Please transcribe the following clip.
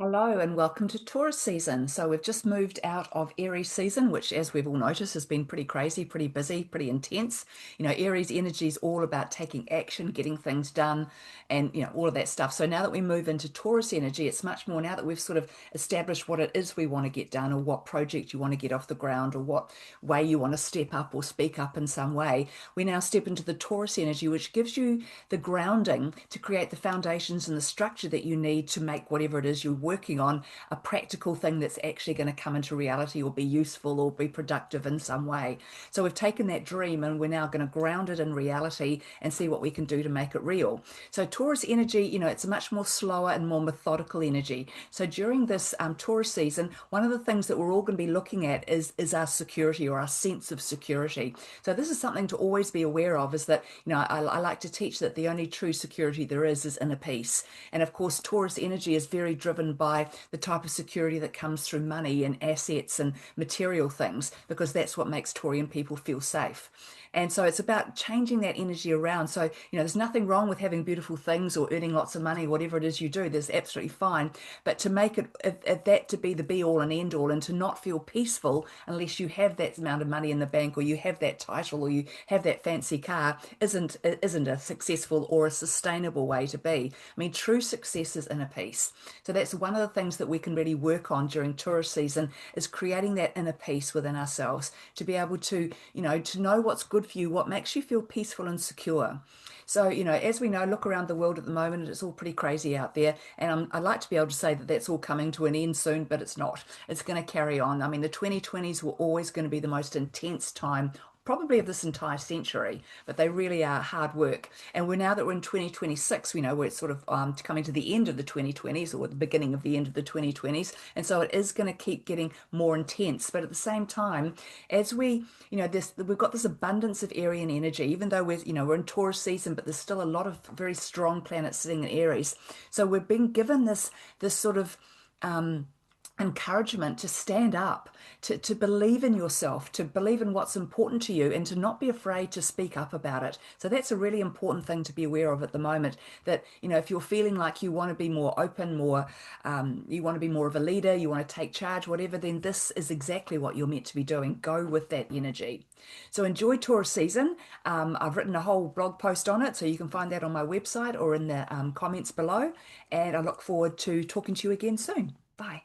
Hello and welcome to Taurus season. So we've just moved out of Aries season, which, as we've all noticed, has been pretty crazy, pretty busy, pretty intense. Aries energy is all about taking action, getting things done, and all of that stuff. So now that we move into Taurus energy, it's much more now that we've sort of established what it is we want to get done, or what project you want to get off the ground, or what way you want to step up or speak up in some way. We now step into the Taurus energy, which gives you the grounding to create the foundations and the structure that you need to make whatever it is you're working on a practical thing that's actually going to come into reality or be useful or be productive in some way. So we've taken that dream and we're now going to ground it in reality and see what we can do to make it real. So Taurus energy, it's a much more slower and more methodical energy. So during this Taurus season, one of the things that we're all going to be looking at is our security or our sense of security. So this is something to always be aware of, is that, I like to teach that the only true security there is inner peace. And of course, Taurus energy is very driven by the type of security that comes through money and assets and material things, because that's what makes Taurian people feel safe. And so it's about changing that energy around. So, there's nothing wrong with having beautiful things or earning lots of money, whatever it is you do, there's absolutely fine. But to make that to be the be all and end all, and to not feel peaceful unless you have that amount of money in the bank, or you have that title, or you have that fancy car, isn't a successful or a sustainable way to be. I mean, true success is inner peace. So that's one of the things that we can really work on during Taurus season, is creating that inner peace within ourselves, to be able to know what's good for you, what makes you feel peaceful and secure. So, as we know, look around the world at the moment, it's all pretty crazy out there. And I'd like to be able to say that that's all coming to an end soon, but it's not. It's going to carry on. I mean, the 2020s were always going to be the most intense time probably of this entire century, but they really are hard work. And we're now that we're in 2026, we know we're sort of coming to the end of the 2020s, or the beginning of the end of the 2020s. And so it is going to keep getting more intense. But at the same time, as we've got this abundance of Aryan energy, even though we're in Taurus season, but there's still a lot of very strong planets sitting in Aries. So we're being given this sort of encouragement to stand up, to believe in yourself, to believe in what's important to you, and to not be afraid to speak up about it. So that's a really important thing to be aware of at the moment. That, if you're feeling like you want to be more open, you want to be more of a leader, you want to take charge, whatever, then this is exactly what you're meant to be doing. Go with that energy. So enjoy Taurus season. I've written a whole blog post on it, so you can find that on my website or in the comments below. And I look forward to talking to you again soon. Bye.